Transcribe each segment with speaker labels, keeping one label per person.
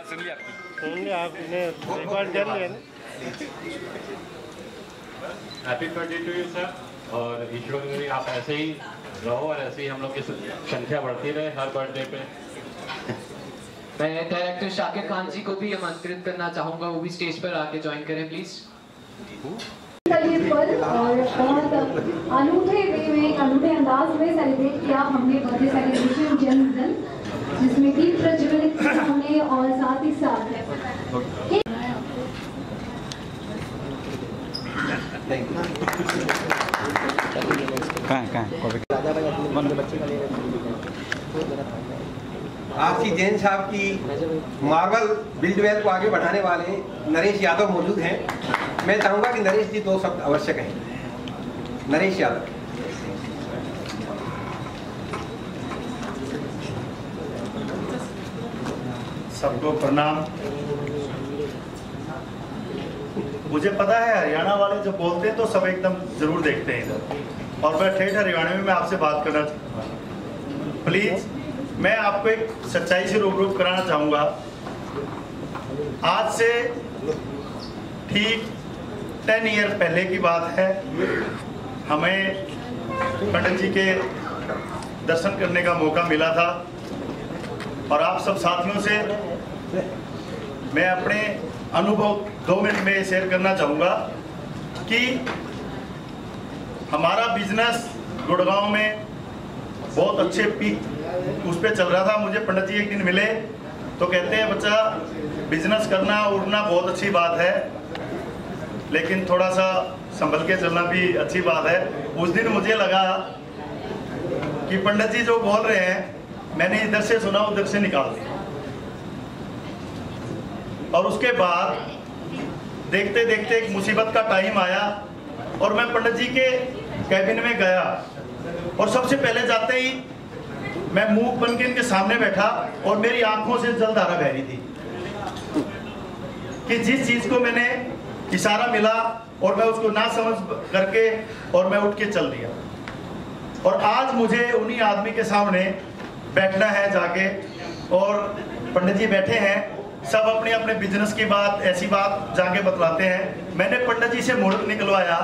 Speaker 1: बात सुन ली आपकी?
Speaker 2: आपने रिकॉर्ड कर लिया ना।
Speaker 3: Happy birthday to you sir, और ईश्वर करें आप ऐसे ही रहो और ऐसे ही हम लोग की संख्या बढ़ती रहे हर बर्थडे पे।
Speaker 4: मैं डायरेक्टर शाकिर खान जी को भी आमंत्रित करना चाहूँगा, वो भी स्टेज पर आके ज्वाइन करें प्लीज।
Speaker 5: ये पल और बहुत अनूठे वे में, अनूठे अंदाज में सेलिब्रेट किया हमने बर्थडे सेलिब्रेशन जन्मदिन, जिसमें दीप प्रज्वलित किया हमने और साथ ही साथ
Speaker 6: आज की जैन साहब की मार्वल बिल्डवेल को आगे बढ़ाने वाले नरेश यादव मौजूद हैं। मैं चाहूंगा कि नरेश जी दो शब्द अवश्य कहें। नरेश यादव।
Speaker 7: सबको प्रणाम। मुझे पता है हरियाणा वाले जब बोलते हैं तो सब एकदम जरूर देखते हैं इधर, और मैं ठेठ हरियाणा में मैं आपसे बात करना चाहूँगा। प्लीज मैं आपको एक सच्चाई से रूबरू कराना चाहूँगा। आज से ठीक 10 ईयर पहले की बात है, हमें पंडित जी के दर्शन करने का मौका मिला था, और आप सब साथियों से मैं अपने अनुभव 2 मिनट में शेयर करना चाहूँगा कि हमारा बिजनेस गुड़गांव में बहुत अच्छे पीक उस पर चल रहा था। मुझे पंडित जी एक दिन मिले तो कहते हैं बच्चा बिजनेस करना उड़ना बहुत अच्छी बात है, लेकिन थोड़ा सा संभल के चलना भी अच्छी बात है। उस दिन मुझे लगा कि पंडित जी जो बोल रहे हैं मैंने इधर से सुना उधर से निकाल दिया, और उसके बाद देखते देखते एक मुसीबत का टाइम आया और मैं पंडित जी के कैबिन में गया, और सबसे पहले जाते ही मैं मूक बन के इनके सामने बैठा और मेरी आंखों से जलधारा बह रही थी कि जिस चीज को मैंने इशारा मिला और मैं उसको ना समझ करके और मैं उठ के चल दिया। और आज मुझे उन्हीं आदमी के सामने बैठना है जाके, और पंडित जी बैठे हैं, सब अपने अपने बिजनेस की बात ऐसी बात जाके बतलाते हैं। मैंने पंडित जी से मुहूर्त निकलवाया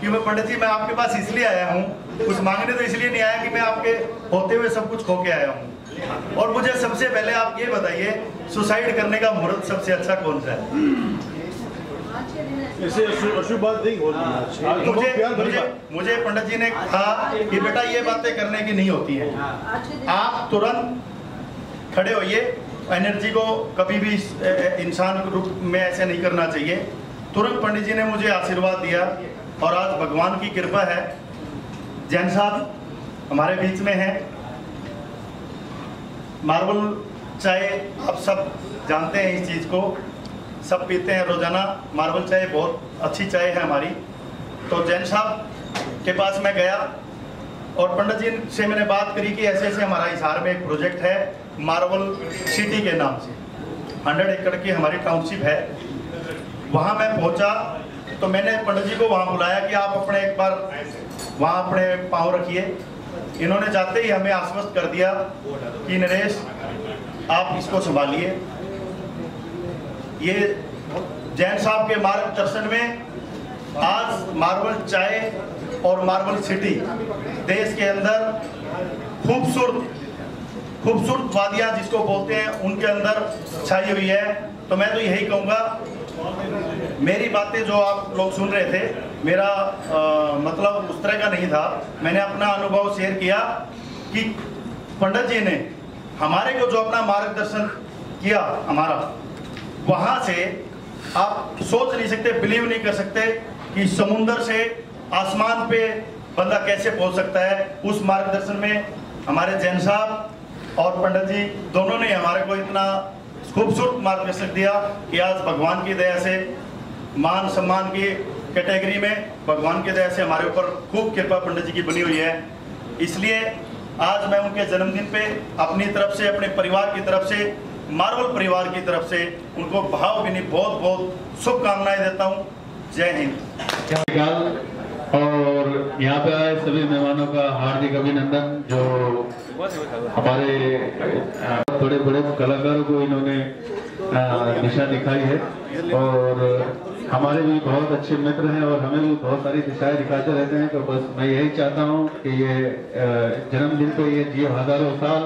Speaker 7: कि मैं पंडित जी मैं आपके पास इसलिए आया हूँ, कुछ मांगने तो इसलिए नहीं आया कि मैं आपके होते हुए सब कुछ खो के आया हूँ। और मुझे सबसे पहले आप ये बताइए सुसाइड करने का मुहूर्त सबसे अच्छा कौन सा है?
Speaker 2: अशुभ बात नहीं होती।
Speaker 7: मुझे पंडित जी ने कहा कि बेटा ये बातें करने की नहीं होती है, आप तुरंत खड़े होइए। एनर्जी को कभी भी इंसान के रूप में ऐसे नहीं करना चाहिए। तुरंत पंडित जी ने मुझे आशीर्वाद दिया, और आज भगवान की कृपा है जैन साहब हमारे बीच में हैं। मार्बल चाय आप सब जानते हैं, इस चीज़ को सब पीते हैं रोजाना। मार्बल चाय बहुत अच्छी चाय है हमारी। तो जैन साहब के पास मैं गया और पंडित जी से मैंने बात करी कि ऐसे ऐसे हमारा हिसार में एक प्रोजेक्ट है मार्बल सिटी के नाम से, 100 एकड़ की हमारी टाउनशिप है। वहाँ मैं पहुँचा तो मैंने पंडित जी को वहाँ बुलाया कि आप अपने एक बार वहाँ अपने पाँव रखिए। इन्होंने जाते ही हमें आश्वस्त कर दिया कि नरेश आप इसको संभालिए। ये जैन साहब के मार्गदर्शन में आज मार्बल चाय और मार्बल सिटी देश के अंदर खूबसूरत वादियाँ जिसको बोलते हैं उनके अंदर छाई हुई है। तो मैं तो यही कहूँगा, मेरी बातें जो आप लोग सुन रहे थे मेरा मतलब उस तरह का नहीं था। मैंने अपना अनुभव शेयर किया कि पंडित जी ने हमारे को जो अपना मार्गदर्शन किया हमारा, वहाँ से आप सोच नहीं सकते, बिलीव नहीं कर सकते कि समुंदर से आसमान पे बंदा कैसे पहुँच सकता है। उस मार्गदर्शन में हमारे जैन साहब और पंडित जी दोनों ने हमारे को इतना खूबसूरत मार्गदर्शन दिया कि आज भगवान की दया से मान सम्मान की कैटेगरी में भगवान की दया से हमारे ऊपर खूब कृपा पंडित जी की बनी हुई है। इसलिए आज मैं उनके जन्मदिन पे अपनी तरफ से, अपने परिवार की तरफ से, मार्बल परिवार की तरफ से उनको भावभीनी बहुत बहुत शुभकामनाएं देता हूँ। जय हिंद।
Speaker 3: और यहाँ पे आए सभी मेहमानों का हार्दिक अभिनंदन। जो हमारे बड़े बड़े कलाकारों को इन्होंने
Speaker 1: दिशा दिखाई है और हमारे भी बहुत अच्छे मित्र हैं और हमें भी बहुत सारी दिशाएं दिखाते रहते हैं। तो बस मैं यही चाहता हूं कि ये जन्मदिन पे ये जियो हजारों साल,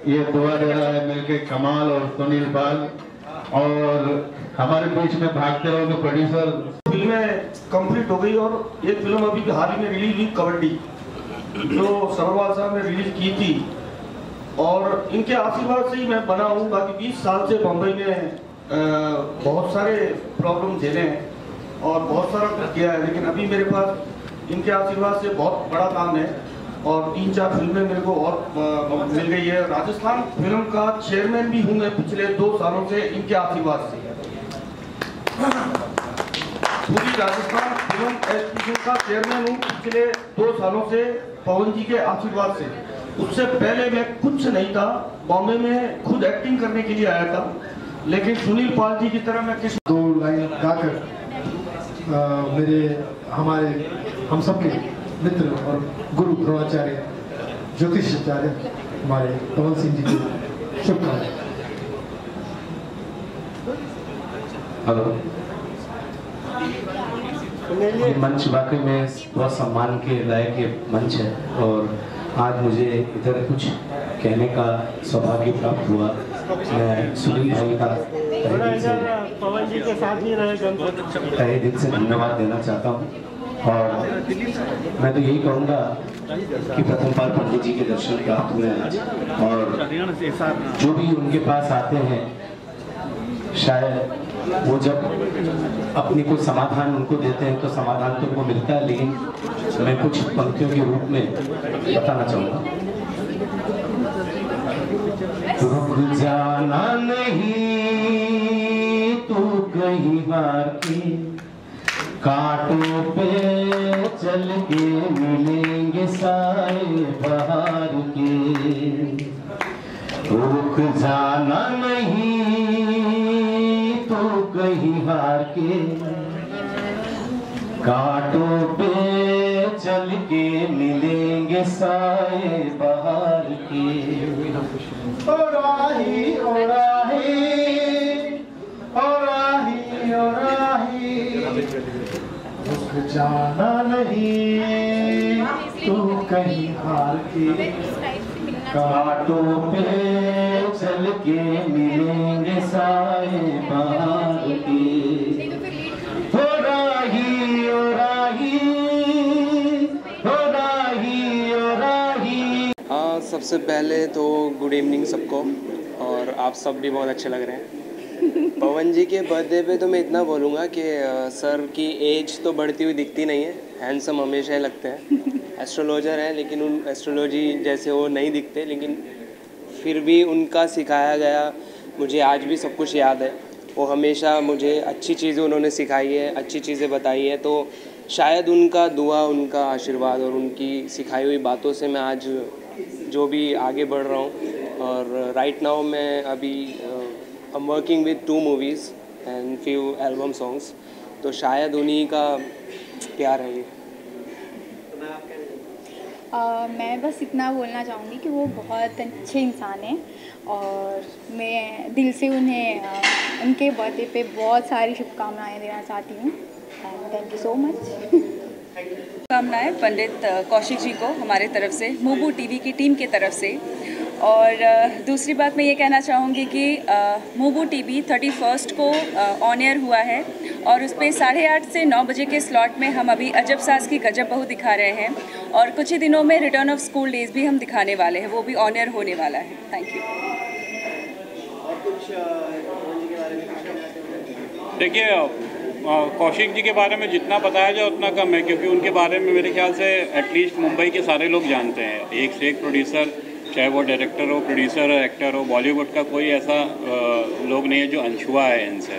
Speaker 1: ये दुआ दे रहा है मिलके कमाल और सुनील पाल, और हमारे बीच में भागते रहोगे प्रोड्यूसर।
Speaker 8: फिल्में कंप्लीट हो गई और एक फिल्म अभी हाल ही में रिलीज हुई कबड्डी, जो सरोवाल साहब ने रिलीज की थी, और इनके आशीर्वाद से ही मैं बना हूँ। बाकी 20 साल से बम्बई में बहुत सारे प्रॉब्लम झेले हैं और बहुत सारा कुछ किया है, लेकिन अभी मेरे पास इनके आशीर्वाद से बहुत बड़ा काम है और 3-4 फिल्में मेरे को और मिल गई है। राजस्थान फिल्म का चेयरमैन भी हूँ मैं पिछले 2 सालों से इनके आशीर्वाद से। पूरी राजस्थान फिल्म एसोसिएशन का चेयरमैन हूँ पिछले 2 सालों से पवन जी के आशीर्वाद से। उससे पहले मैं कुछ नहीं था, बॉम्बे में खुद एक्टिंग करने के लिए आया था, लेकिन सुनील पाल जी की तरह मैं किसी
Speaker 9: 2 लाइन गाकर हमारे हम सबके मित्र और गुरु द्रोणाचार्य ज्योतिषाचार्य हमारे पवन सिंह जी को शुभकामनाएं।
Speaker 10: हेलो, ये मंच वाकई में बहुत सम्मान के लायक ये मंच है और आज मुझे इधर कुछ कहने का सौभाग्य प्राप्त हुआ। मैं सुनील भाई का
Speaker 2: पवन जी के साथ ही
Speaker 10: तहे दिल से धन्यवाद देना चाहता हूँ और मैं तो यही कहूँगा कि प्रथम बार पंडित जी के दर्शन प्राप्त हुए हैं और जो भी उनके पास आते हैं शायद वो जब अपनी कोई समाधान उनको देते हैं तो समाधान तो उनको मिलता है, लेकिन मैं कुछ पंक्तियों के रूप में बताना चाहूँगा। रुक जाना नहीं तू कहीं हार के, कांटों पे चल के मिलेंगे साए बहार के। रुक जाना नहीं तो कहीं हार के, कांटों पे चल के मिलेंगे साए बहार के। ओ राही ओ राही ओ राही ओ राही, रुक जाना नहीं तू कहीं हार के, कांटों पे चल के मिलेंगे साए बहार के। ओ राही ओ राही ओ राही ओ राही।
Speaker 11: हाँ, सबसे पहले तो गुड इवनिंग सबको, और आप सब भी बहुत अच्छे लग रहे हैं। पवन जी के बर्थडे पे तो मैं इतना बोलूँगा कि सर की एज तो बढ़ती हुई दिखती नहीं है, हैंडसम हमेशा ही लगते हैं। एस्ट्रोलॉजर हैं लेकिन उन एस्ट्रोलॉजी जैसे वो नहीं दिखते, लेकिन फिर भी उनका सिखाया गया मुझे आज भी सब कुछ याद है। वो हमेशा मुझे अच्छी चीज़ें उन्होंने सिखाई है, अच्छी चीज़ें बताई है, तो शायद उनका दुआ, उनका आशीर्वाद और उनकी सिखाई हुई बातों से मैं आज जो भी आगे बढ़ रहा हूँ। और राइट नाउ मैं अभी I am working with 2 movies and few album songs, तो शायद उन्हीं का प्यार है ये।
Speaker 12: मैं बस इतना बोलना चाहूँगी कि वो बहुत अच्छे इंसान हैं और मैं दिल से उन्हें उनके बर्थडे पे बहुत सारी शुभकामनाएं देना चाहती हूँ। Thank you so much.
Speaker 13: शुभकामनाएं पंडित कौशिक जी को हमारे तरफ से, मूबू टीवी की टीम की तरफ से। और दूसरी बात मैं ये कहना चाहूँगी कि मूबू टीवी 31 को ऑन एयर हुआ है और उस पर 8:30 से 9 बजे के स्लॉट में हम अभी अजब सास की गजब बहू दिखा रहे हैं और कुछ ही दिनों में रिटर्न ऑफ स्कूल डेज भी हम दिखाने वाले हैं, वो भी ऑन एयर होने वाला है। Thank you.
Speaker 14: देखिए, कौशिक जी के बारे में जितना बताया जाए उतना कम है, क्योंकि उनके बारे में मेरे ख्याल से एटलीस्ट मुंबई के सारे लोग जानते हैं। एक से एक प्रोड्यूसर, चाहे वो डायरेक्टर हो, प्रोड्यूसर हो, एक्टर हो, बॉलीवुड का कोई ऐसा लोग नहीं है जो अनछुआ है इनसे।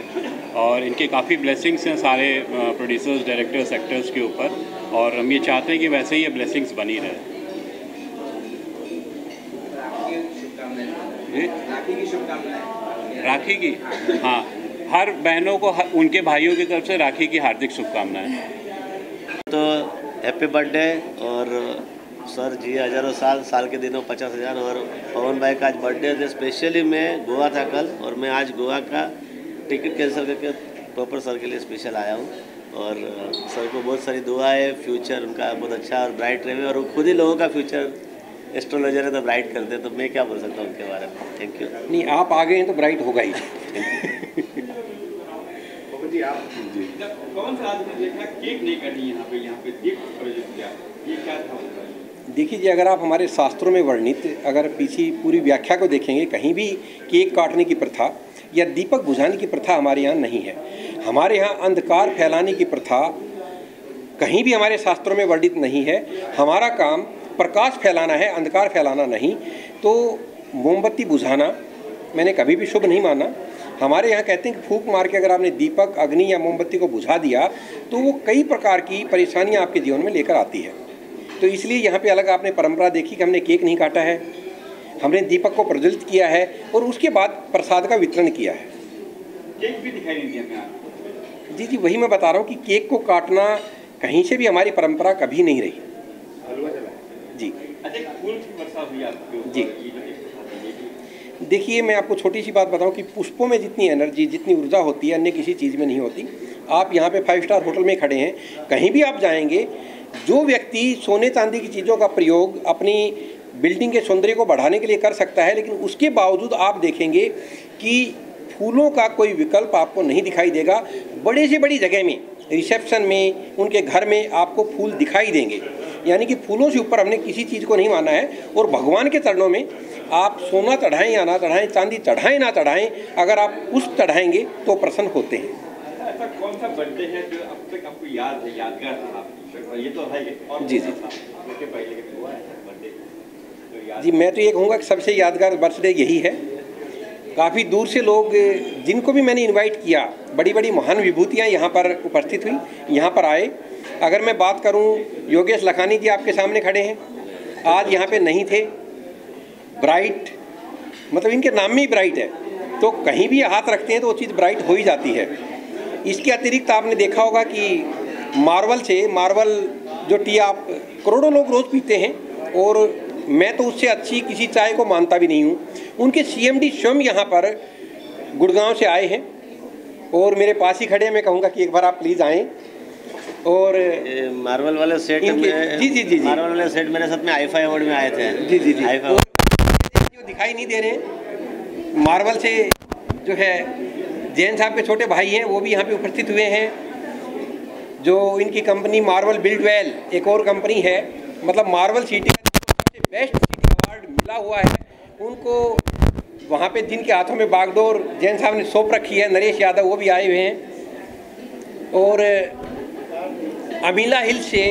Speaker 14: और इनके काफ़ी ब्लेसिंग्स हैं सारे प्रोड्यूसर्स, डायरेक्टर्स, एक्टर्स के ऊपर, और हम ये चाहते हैं कि वैसे ही ये ब्लेसिंग्स बनी रहे। राखी की, हाँ, हर बहनों को उनके भाइयों की तरफ से राखी की हार्दिक शुभकामनाएं।
Speaker 15: तो हैप्पी बर्थडे, और सर जी हज़ारों साल, साल के दिनों 50,000। और पवन भाई का आज बर्थडे है। स्पेशली मैं गोवा था कल और मैं आज गोवा का टिकट कैंसिल करके प्रॉपर सर के लिए स्पेशल आया हूँ। और सर को बहुत सारी दुआ है, फ्यूचर उनका बहुत अच्छा और ब्राइट रहे। और खुद ही लोगों का फ्यूचर एस्ट्रोलॉजर है तो ब्राइट करते हैं, तो मैं क्या बोल सकता हूँ उनके बारे में। Thank you.
Speaker 6: नहीं, आप आ गए हैं तो ब्राइट होगा ही।
Speaker 14: जी आप जी कौन सा आदमी देखा केक नहीं कटी यहाँ पे गिफ्ट प्रोजेक्ट किया, ये क्या था?
Speaker 6: देखिए जी, अगर आप हमारे शास्त्रों में वर्णित अगर पीछे पूरी व्याख्या को देखेंगे, कहीं भी केक काटने की प्रथा या दीपक बुझाने की प्रथा हमारे यहाँ नहीं है। हमारे यहाँ अंधकार फैलाने की प्रथा कहीं भी हमारे शास्त्रों में वर्णित नहीं है। हमारा काम प्रकाश फैलाना है, अंधकार फैलाना नहीं। तो मोमबत्ती बुझाना मैंने कभी भी शुभ नहीं माना। हमारे यहाँ कहते हैं कि फूंक मार के अगर आपने दीपक, अग्नि या मोमबत्ती को बुझा दिया तो वो कई प्रकार की परेशानियाँ आपके जीवन में लेकर आती है। तो इसलिए यहाँ पे अलग आपने परंपरा देखी कि हमने केक नहीं काटा है, हमने दीपक को प्रज्वलित किया है और उसके बाद प्रसाद का वितरण किया है।
Speaker 14: केक भी दिखाई नहीं दिया।
Speaker 6: जी जी, वही मैं बता रहा हूँ कि केक को काटना कहीं से भी हमारी परंपरा कभी नहीं रही जी।
Speaker 14: अच्छा, फूल की वर्षा हुई आपके ऊपर
Speaker 6: जी। देखिए, मैं आपको छोटी सी बात बताऊं कि पुष्पों में जितनी एनर्जी, जितनी ऊर्जा होती है अन्य किसी चीज़ में नहीं होती। आप यहाँ पे 5 स्टार होटल में खड़े हैं, कहीं भी आप जाएंगे, जो व्यक्ति सोने चांदी की चीज़ों का प्रयोग अपनी बिल्डिंग के सौंदर्य को बढ़ाने के लिए कर सकता है, लेकिन उसके बावजूद आप देखेंगे कि फूलों का कोई विकल्प आपको नहीं दिखाई देगा। बड़े से बड़ी जगह में, रिसेप्शन में, उनके घर में आपको फूल दिखाई देंगे। यानी कि फूलों से ऊपर हमने किसी चीज़ को नहीं माना है। और भगवान के चरणों में आप सोना चढ़ाएं या ना चढ़ाएं, चांदी चढ़ाएं ना चढ़ाएं, अगर आप पुष्प चढ़ाएंगे तो प्रसन्न होते हैं।
Speaker 14: ऐसा कौन सा बर्थडे है जो अब तक आपको याद है, यादगार था? ये तो है और
Speaker 6: जी जी
Speaker 14: उसके पहले के हुआ है बर्थडे
Speaker 6: जी, मैं तो ये कहूँगा कि सबसे यादगार बर्थडे यही है। काफ़ी दूर से लोग, जिनको भी मैंने इनवाइट किया, बड़ी बड़ी महान विभूतियाँ यहाँ पर उपस्थित हुई, यहाँ पर आए। अगर मैं बात करूँ, योगेश लखानी जी आपके सामने खड़े हैं, आज यहाँ पे नहीं थे। ब्राइट, मतलब इनके नाम में ही ब्राइट है, तो कहीं भी हाथ रखते हैं तो वो चीज़ ब्राइट हो ही जाती है। इसके अतिरिक्त आपने देखा होगा कि मार्वल जो टी आप करोड़ों लोग रोज़ पीते हैं, और मैं तो उससे अच्छी किसी चाय को मानता भी नहीं हूँ। उनके CMD स्वयं यहाँ पर गुड़गांव से आए हैं और मेरे पास ही खड़े हैं। मैं कहूँगा कि एक बार आप प्लीज़ आएँ। और
Speaker 15: मार्वल वाले सेट में
Speaker 6: जी जी जी
Speaker 15: मार्वल वाले सेट मेरे साथ में IFA अवार्ड में आए थे।
Speaker 6: जी जी जी,
Speaker 15: जो
Speaker 6: दिखाई नहीं दे रहे, मार्वल से जो है जैन साहब के छोटे भाई हैं, वो भी यहाँ पे उपस्थित हुए हैं। जो इनकी कंपनी मार्वल बिल्डवेल एक और कंपनी है, मतलब मार्वल सिटी का सबसे बेस्ट सिटी अवार्ड मिला हुआ है उनको। वहाँ पे जिनके हाथों में बागडोर जैन साहब ने सौंप रखी है, नरेश यादव, वो भी आए हुए हैं। और अमीला हिल से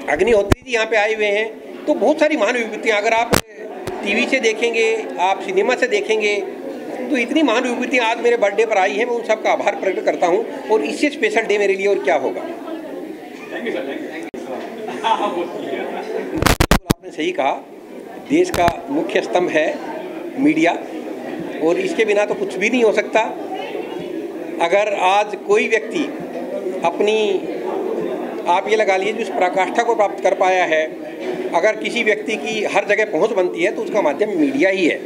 Speaker 6: अग्निहोत्री जी यहाँ पे आए हुए हैं। तो बहुत सारी महान विभूतियाँ, अगर आप टीवी से देखेंगे, आप सिनेमा से देखेंगे, तो इतनी महान विभूतियाँ आज मेरे बर्थडे पर आई हैं। मैं उन सबका आभार प्रकट करता हूँ, और इससे स्पेशल डे मेरे लिए और क्या होगा। आपने सही कहा, देश का मुख्य स्तंभ है मीडिया, और इसके बिना तो कुछ भी नहीं हो सकता। अगर आज कोई व्यक्ति अपनी, आप ये लगा लीजिए, जिस पराकाष्ठा को प्राप्त कर पाया है, अगर किसी व्यक्ति की हर जगह पहुंच बनती है तो उसका माध्यम मीडिया ही है।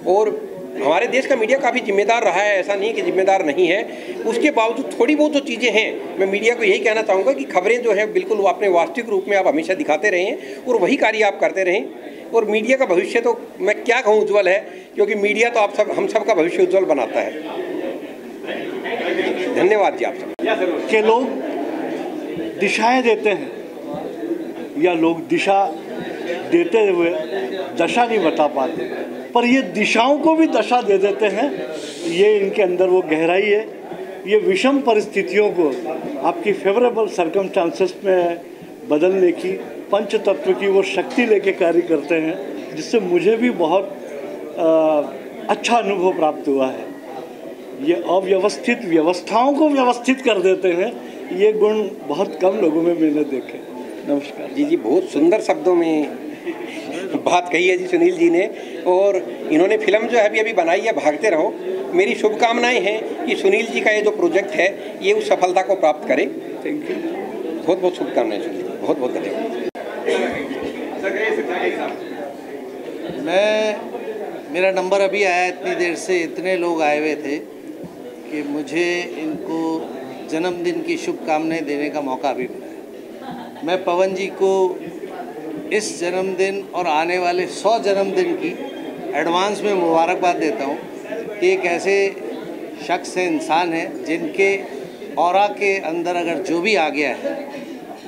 Speaker 6: और हमारे देश का मीडिया काफ़ी जिम्मेदार रहा है, ऐसा नहीं कि जिम्मेदार नहीं है। उसके बावजूद थोड़ी बहुत जो चीज़ें हैं, मैं मीडिया को यही कहना चाहूँगा कि खबरें जो है बिल्कुल वो अपने वास्तविक रूप में आप हमेशा दिखाते रहें और वही कार्य आप करते रहें। और मीडिया का भविष्य तो मैं क्या कहूँ, उज्ज्वल है, क्योंकि मीडिया तो हम सब का भविष्य उज्ज्वल बनाता है। धन्यवाद जी आप सब।
Speaker 7: के लोग दिशाएं देते हैं या लोग दिशा देते हुए दशा नहीं बता पाते, पर ये दिशाओं को भी दशा दे देते हैं। ये इनके अंदर वो गहराई है। ये विषम परिस्थितियों को आपकी फेवरेबल सर्कमस्टांसेस में बदलने की, पंच तत्व की वो शक्ति लेके कार्य करते हैं, जिससे मुझे भी बहुत अच्छा अनुभव प्राप्त हुआ है। ये अव्यवस्थित व्यवस्थाओं को व्यवस्थित कर देते हैं। ये गुण बहुत कम लोगों में मैंने देखे। नमस्कार
Speaker 6: जी। जी, बहुत सुंदर शब्दों में बात कही है जी सुनील जी ने। और इन्होंने फिल्म जो है अभी बनाई है भागते रहो। मेरी शुभकामनाएं हैं कि सुनील जी का ये जो प्रोजेक्ट है ये उस सफलता को प्राप्त करे।
Speaker 7: Thank you.
Speaker 6: बहुत बहुत शुभकामनाएं सुनील, बहुत बहुत धन्यवाद।
Speaker 16: मेरा नंबर अभी आया, इतनी देर से इतने लोग आए हुए थे कि मुझे इनको जन्मदिन की शुभकामनाएं देने का मौका भी मिला। मैं पवन जी को इस जन्मदिन और आने वाले 100 जन्मदिन की एडवांस में मुबारकबाद देता हूँ कि एक ऐसे शख्स है, इंसान है, जिनके ऑरा के अंदर अगर जो भी आ गया है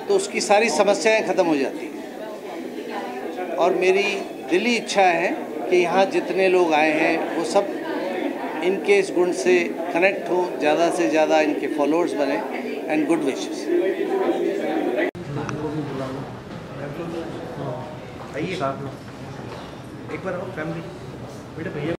Speaker 16: तो उसकी सारी समस्याएं ख़त्म हो जाती हैं। और मेरी दिली इच्छा है कि यहाँ जितने लोग आए हैं वो सब इनके इस गुण से कनेक्ट हो, ज़्यादा से ज़्यादा इनके फॉलोअर्स बने एंड गुड विशेस।
Speaker 17: एक बार आओ फैमिली बेटा, भैया